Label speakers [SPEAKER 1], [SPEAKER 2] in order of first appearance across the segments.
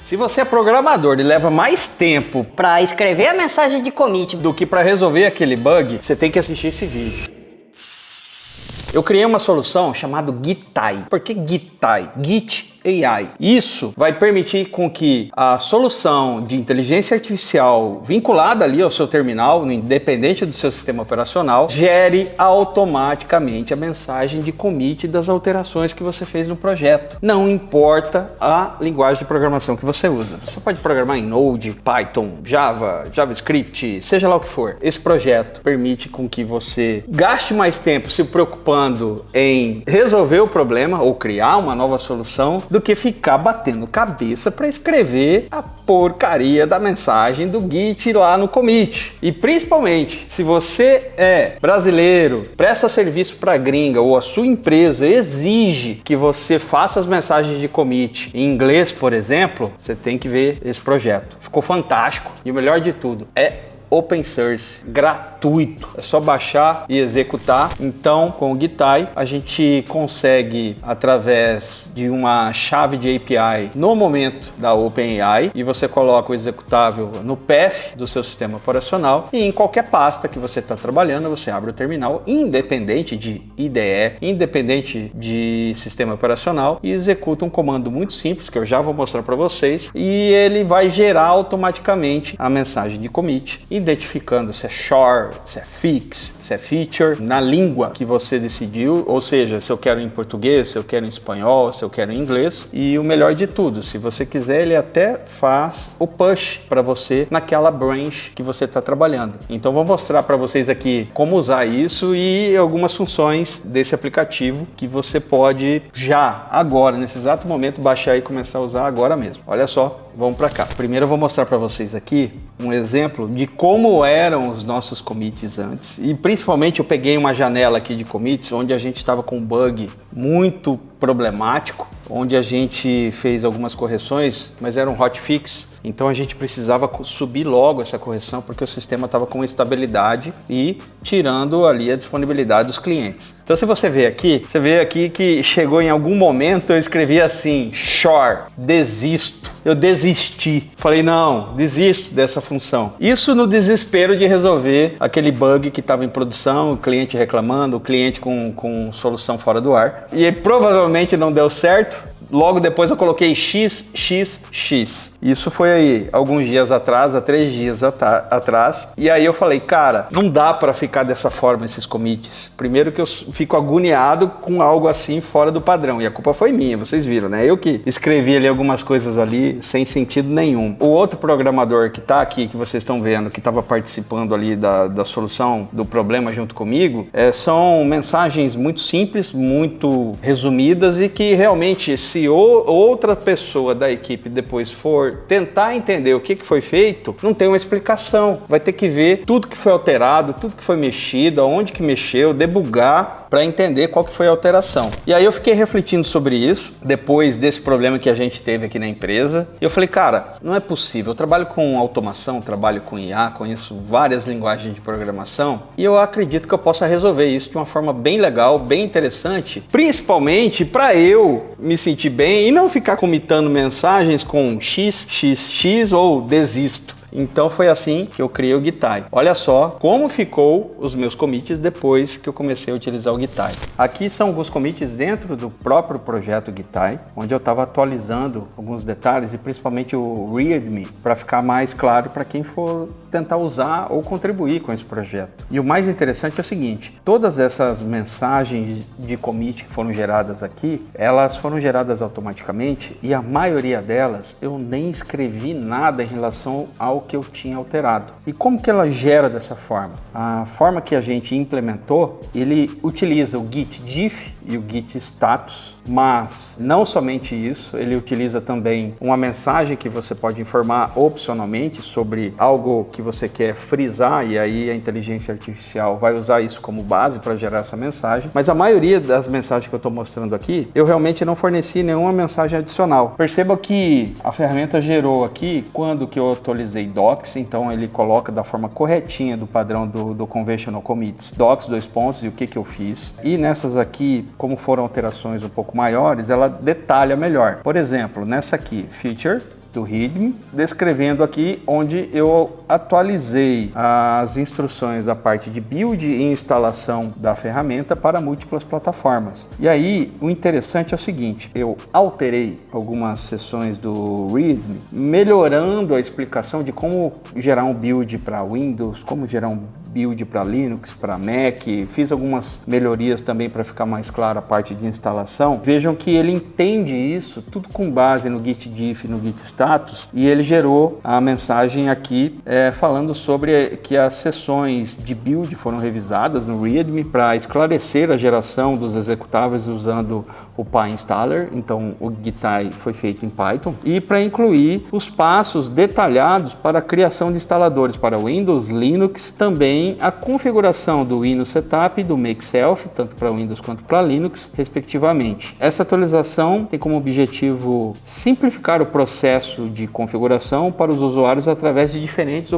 [SPEAKER 1] Se você é programador e leva mais tempo
[SPEAKER 2] Para escrever a mensagem de commit
[SPEAKER 1] do que para resolver aquele bug, você tem que assistir esse vídeo. Eu criei uma solução chamada GitAI. Por que GitAI? Git AI. Isso vai permitir com que a solução de inteligência artificial vinculada ali ao seu terminal, independente do seu sistema operacional, gere automaticamente a mensagem de commit das alterações que você fez no projeto. Não importa a linguagem de programação que você usa. Você pode programar em Node, Python, Java, JavaScript, seja lá o que for. Esse projeto permite com que você gaste mais tempo se preocupando em resolver o problema ou criar uma nova solução do que ficar batendo cabeça para escrever a porcaria da mensagem do Git lá no commit. E principalmente, se você é brasileiro, presta serviço para gringa ou a sua empresa exige que você faça as mensagens de commit em inglês, por exemplo, você tem que ver esse projeto. Ficou fantástico e o melhor de tudo é open source, gratuito, é só baixar e executar. Então, com o GitAI, a gente consegue, através de uma chave de API no momento da OpenAI, e você coloca o executável no path do seu sistema operacional, e em qualquer pasta que você está trabalhando, você abre o terminal, independente de IDE, independente de sistema operacional, e executa um comando muito simples, que eu já vou mostrar para vocês, e ele vai gerar automaticamente a mensagem de commit, identificando se é short, se é fix, se é feature, na língua que você decidiu, ou seja, se eu quero em português, se eu quero em espanhol, se eu quero em inglês. E o melhor de tudo, se você quiser, ele até faz o push para você naquela branch que você está trabalhando. Então vou mostrar para vocês aqui como usar isso e algumas funções desse aplicativo que você pode já, agora, nesse exato momento, baixar e começar a usar agora mesmo. Olha só. Vamos para cá. Primeiro eu vou mostrar para vocês aqui um exemplo de como eram os nossos commits antes. E principalmente eu peguei uma janela aqui de commits onde a gente estava com um bug muito problemático, onde a gente fez algumas correções, mas era um hotfix. Então a gente precisava subir logo essa correção porque o sistema estava com instabilidade e tirando ali a disponibilidade dos clientes. Então se você vê aqui que chegou em algum momento eu escrevi assim, short, desisto. Eu desisti. Falei, não, desisto dessa função. Isso no desespero de resolver aquele bug que estava em produção, o cliente reclamando, o cliente com solução fora do ar. E provavelmente não deu certo. Logo depois eu coloquei XXX. Isso foi aí alguns dias atrás, há 3 dias atrás. E aí eu falei, cara, não dá para ficar dessa forma esses commits. Primeiro que eu fico agoniado com algo assim fora do padrão. E a culpa foi minha, vocês viram, né? Eu que escrevi ali algumas coisas ali sem sentido nenhum. O outro programador que tá aqui, que vocês estão vendo, que estava participando ali da solução do problema junto comigo, são mensagens muito simples, muito resumidas e que realmente se outra pessoa da equipe depois for tentar entender o que foi feito, não tem uma explicação. Vai ter que ver tudo que foi alterado, tudo que foi mexido, aonde que mexeu, debugar para entender qual que foi a alteração. E aí eu fiquei refletindo sobre isso, depois desse problema que a gente teve aqui na empresa. E eu falei, cara, não é possível. Eu trabalho com automação, trabalho com IA, conheço várias linguagens de programação e eu acredito que eu possa resolver isso de uma forma bem legal, bem interessante, principalmente para eu me sentir bem e não ficar comitando mensagens com XXX ou desisto. Então foi assim que eu criei o GitAI. Olha só como ficou os meus commits depois que eu comecei a utilizar o GitAI. Aqui são alguns commits dentro do próprio projeto GitAI, onde eu estava atualizando alguns detalhes e principalmente o README para ficar mais claro para quem for tentar usar ou contribuir com esse projeto. E o mais interessante é o seguinte, todas essas mensagens de commit que foram geradas aqui, elas foram geradas automaticamente e a maioria delas eu nem escrevi nada em relação ao que eu tinha alterado. E como que ela gera dessa forma? A forma que a gente implementou, ele utiliza o git diff e o git status, mas não somente isso, ele utiliza também uma mensagem que você pode informar opcionalmente sobre algo que você quer frisar e aí a inteligência artificial vai usar isso como base para gerar essa mensagem. Mas a maioria das mensagens que eu estou mostrando aqui, eu realmente não forneci nenhuma mensagem adicional. Perceba que a ferramenta gerou aqui quando que eu atualizei docs, então ele coloca da forma corretinha do padrão do conventional commits, docs, 2 pontos e o que eu fiz. E nessas aqui, como foram alterações um pouco maiores, ela detalha melhor. Por exemplo, nessa aqui, feature, do README, descrevendo aqui onde eu atualizei as instruções da parte de build e instalação da ferramenta para múltiplas plataformas. E aí, o interessante é o seguinte, eu alterei algumas seções do README, melhorando a explicação de como gerar um build para Windows, como gerar um build para Linux, para Mac, fiz algumas melhorias também para ficar mais clara a parte de instalação. Vejam que ele entende isso, tudo com base no git diff, no git status, e ele gerou a mensagem aqui falando sobre que as sessões de build foram revisadas no README para esclarecer a geração dos executáveis usando o PyInstaller, então o GitHub foi feito em Python, e para incluir os passos detalhados para a criação de instaladores para Windows, Linux, também a configuração do Windows Setup e do Make Self, tanto para Windows quanto para Linux, respectivamente. Essa atualização tem como objetivo simplificar o processo de configuração para os usuários através de diferentes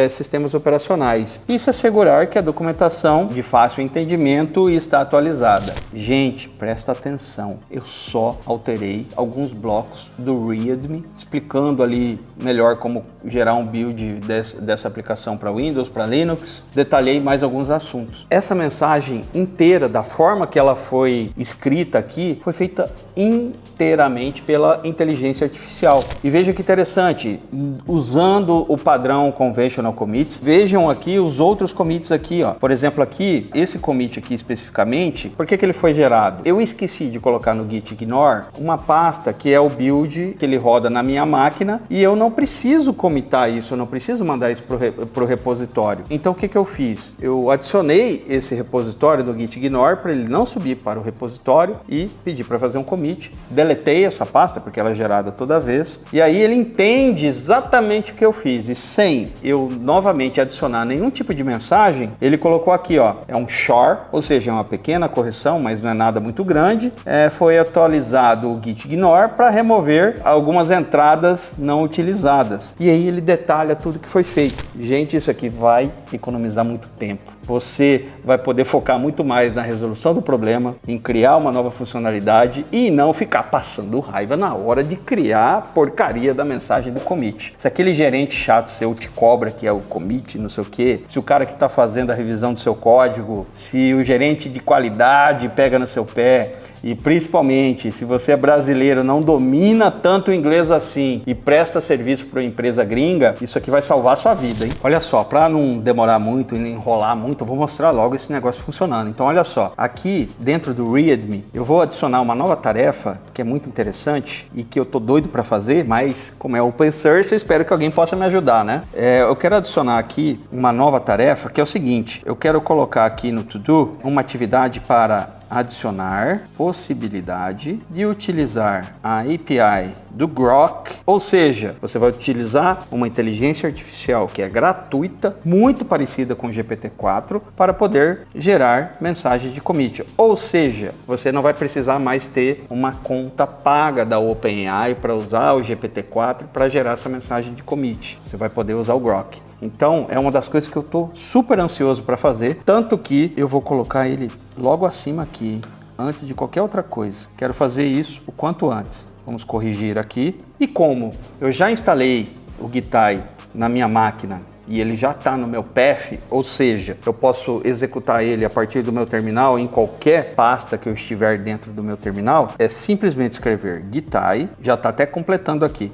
[SPEAKER 1] sistemas operacionais e se assegurar que a documentação de fácil entendimento está atualizada. Gente, presta atenção, eu só alterei alguns blocos do README, explicando ali melhor como gerar um build dessa aplicação para Windows, para Linux, detalhei mais alguns assuntos. Essa mensagem inteira, da forma que ela foi escrita aqui, foi feita inteiramente pela inteligência artificial. E veja que interessante, usando o padrão Conventional Commits, vejam aqui os outros commits aqui, ó. Por exemplo, aqui, esse commit aqui especificamente, por que ele foi gerado? Eu esqueci de colocar no git ignore uma pasta que é o build que ele roda na minha máquina e eu não preciso commitar isso, eu não preciso mandar isso para o repositório. Então o que eu fiz? Eu adicionei esse repositório no git ignore para ele não subir para o repositório e pedi para fazer um commit. Deletei essa pasta porque ela é gerada toda vez e aí ele entende exatamente o que eu fiz e sem eu novamente adicionar nenhum tipo de mensagem, ele colocou aqui, ó, é um char, ou seja, é uma pequena correção, mas não é nada muito grande. Foi atualizado o git ignore para remover algumas entradas não utilizadas e aí ele detalha tudo que foi feito. Gente, isso aqui vai economizar muito tempo. Você vai poder focar muito mais na resolução do problema, em criar uma nova funcionalidade e não ficar passando raiva na hora de criar a porcaria da mensagem do commit. Se aquele gerente chato seu te cobra que é o commit, não sei o quê, se o cara que está fazendo a revisão do seu código, se o gerente de qualidade pega no seu pé, e principalmente se você é brasileiro, não domina tanto o inglês assim e presta serviço para uma empresa gringa, isso aqui vai salvar a sua vida, hein? Olha só, para não demorar muito e enrolar muito, eu vou mostrar logo esse negócio funcionando. Então olha só, aqui dentro do README eu vou adicionar uma nova tarefa que é muito interessante e que eu tô doido para fazer, mas como é open source, eu espero que alguém possa me ajudar, né? Eu quero adicionar aqui uma nova tarefa que é o seguinte, eu quero colocar aqui no to-do uma atividade para adicionar possibilidade de utilizar a API do Grok, ou seja, você vai utilizar uma inteligência artificial que é gratuita, muito parecida com o GPT-4, para poder gerar mensagens de commit. Ou seja, você não vai precisar mais ter uma conta paga da OpenAI para usar o GPT-4 para gerar essa mensagem de commit. Você vai poder usar o Grok. Então, é uma das coisas que eu estou super ansioso para fazer, tanto que eu vou colocar ele logo acima aqui, antes de qualquer outra coisa. Quero fazer isso o quanto antes. Vamos corrigir aqui. E como eu já instalei o GitHub na minha máquina e ele já está no meu path, ou seja, eu posso executar ele a partir do meu terminal em qualquer pasta que eu estiver dentro do meu terminal, é simplesmente escrever GitHub, já está até completando aqui,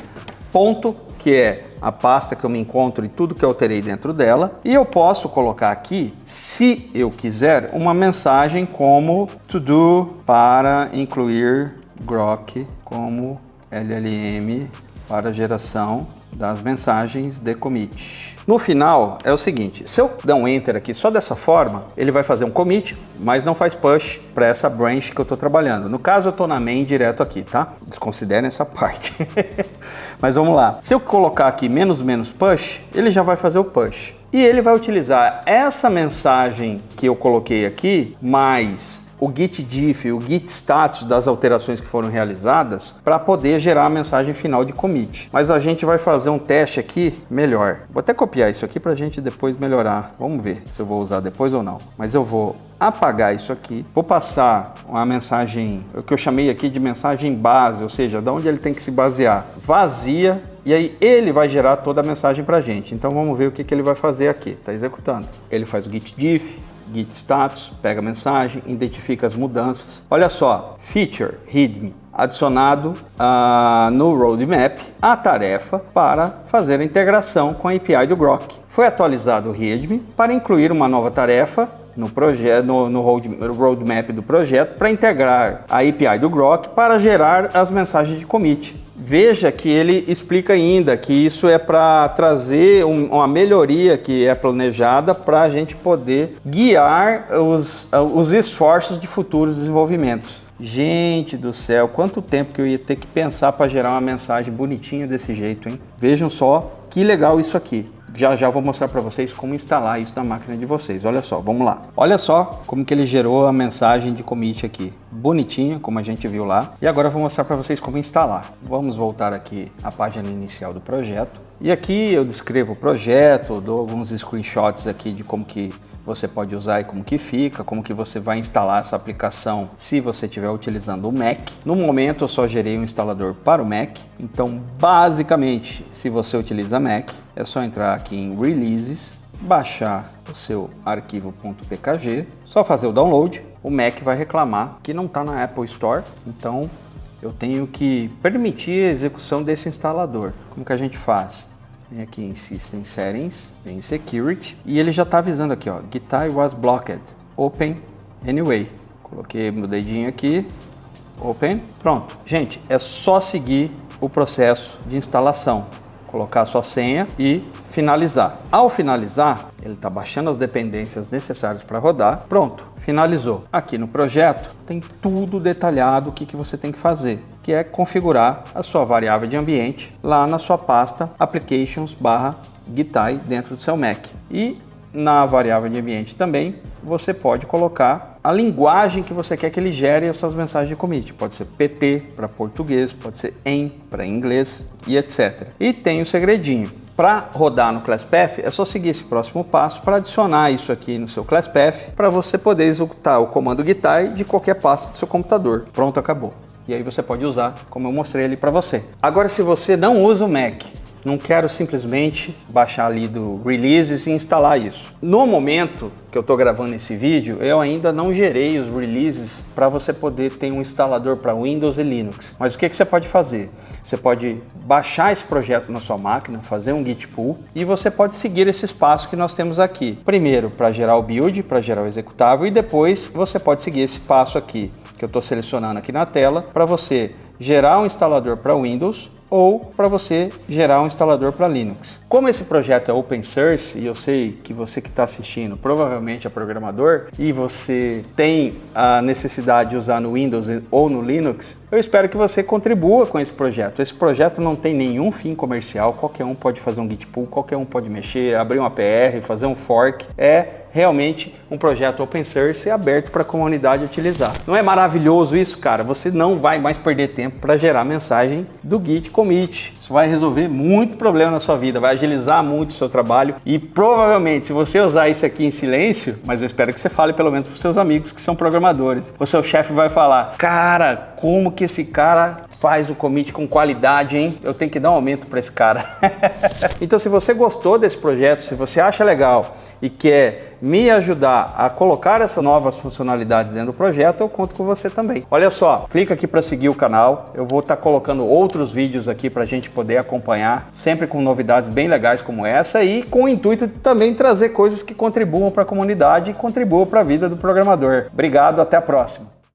[SPEAKER 1] ponto, que é a pasta que eu me encontro e tudo que eu alterei dentro dela. E eu posso colocar aqui, se eu quiser, uma mensagem como to do para incluir Grok como LLM para geração das mensagens de commit. No final é o seguinte, se eu der um enter aqui só dessa forma, ele vai fazer um commit, mas não faz push para essa branch que eu estou trabalhando. No caso eu estou na main direto aqui, tá? Desconsiderem essa parte. Mas vamos lá. Se eu colocar aqui menos push, ele já vai fazer o push. E ele vai utilizar essa mensagem que eu coloquei aqui, mais o git diff, o git status das alterações que foram realizadas para poder gerar a mensagem final de commit. Mas a gente vai fazer um teste aqui melhor. Vou até copiar isso aqui para a gente depois melhorar. Vamos ver se eu vou usar depois ou não. Mas eu vou apagar isso aqui, vou passar uma mensagem, o que eu chamei aqui de mensagem base, ou seja, de onde ele tem que se basear, vazia, e aí ele vai gerar toda a mensagem para a gente. Então vamos ver o que ele vai fazer aqui. Está executando. Ele faz o git diff, git status, pega a mensagem, identifica as mudanças. Olha só, feature readme adicionado no roadmap a tarefa para fazer a integração com a API do Grok. Foi atualizado o readme para incluir uma nova tarefa no roadmap do projeto para integrar a API do Grok para gerar as mensagens de commit. Veja que ele explica ainda que isso é para trazer uma melhoria que é planejada para a gente poder guiar os esforços de futuros desenvolvimentos. Gente do céu, quanto tempo que eu ia ter que pensar para gerar uma mensagem bonitinha desse jeito, hein? Vejam só que legal isso aqui. Já vou mostrar para vocês como instalar isso na máquina de vocês. Olha só, vamos lá. Olha só como que ele gerou a mensagem de commit aqui. Bonitinha, como a gente viu lá. E agora eu vou mostrar para vocês como instalar. Vamos voltar aqui à página inicial do projeto. E aqui eu descrevo o projeto, dou alguns screenshots aqui de como que você pode usar e como que fica, como que você vai instalar essa aplicação se você estiver utilizando o Mac. No momento eu só gerei um instalador para o Mac, então basicamente se você utiliza Mac, é só entrar aqui em Releases, baixar o seu arquivo .pkg, só fazer o download. O Mac vai reclamar que não está na Apple Store, então eu tenho que permitir a execução desse instalador. Como que a gente faz? Vem aqui em System Settings, em Security, e ele já está avisando aqui, ó, GitHub was blocked, open anyway. Coloquei meu dedinho aqui, open, pronto. Gente, é só seguir o processo de instalação, colocar a sua senha e finalizar. Ao finalizar, ele está baixando as dependências necessárias para rodar. Pronto, finalizou. Aqui no projeto tem tudo detalhado o que você tem que fazer, que é configurar a sua variável de ambiente lá na sua pasta applications/github dentro do seu Mac. E na variável de ambiente também você pode colocar a linguagem que você quer que ele gere essas mensagens de commit. Pode ser PT para português, pode ser EN para inglês e etc. E tem o segredinho. Para rodar no ClassPath, é só seguir esse próximo passo para adicionar isso aqui no seu ClassPath para você poder executar o comando github de qualquer pasta do seu computador. Pronto, acabou. E aí você pode usar como eu mostrei ali para você. Agora, se você não usa o Mac, não quero simplesmente baixar ali do Releases e instalar isso. No momento que eu estou gravando esse vídeo, eu ainda não gerei os releases para você poder ter um instalador para Windows e Linux. Mas o que você pode fazer? Você pode baixar esse projeto na sua máquina, fazer um git pull e você pode seguir esses passos que nós temos aqui. Primeiro, para gerar o build, para gerar o executável, e depois você pode seguir esse passo aqui, que eu estou selecionando aqui na tela, para você gerar um instalador para Windows ou para você gerar um instalador para Linux. Como esse projeto é open source, e eu sei que você que está assistindo provavelmente é programador e você tem a necessidade de usar no Windows ou no Linux, eu espero que você contribua com esse projeto. Esse projeto não tem nenhum fim comercial, qualquer um pode fazer um git pull, qualquer um pode mexer, abrir uma PR, fazer um fork. É realmente um projeto open source aberto para a comunidade utilizar. Não é maravilhoso isso, cara? Você não vai mais perder tempo para gerar mensagem do git commit. Isso vai resolver muito problema na sua vida, vai agilizar muito o seu trabalho e provavelmente se você usar isso aqui em silêncio, mas eu espero que você fale pelo menos para os seus amigos que são programadores, o seu chefe vai falar: cara, como que esse cara faz o commit com qualidade, hein? Eu tenho que dar um aumento para esse cara. Então, se você gostou desse projeto, se você acha legal e quer me ajudar a colocar essas novas funcionalidades dentro do projeto, eu conto com você também. Olha só, clica aqui para seguir o canal. Eu vou estar colocando outros vídeos aqui para a gente poder acompanhar, sempre com novidades bem legais como essa e com o intuito de também trazer coisas que contribuam para a comunidade e contribuam para a vida do programador. Obrigado, até a próxima.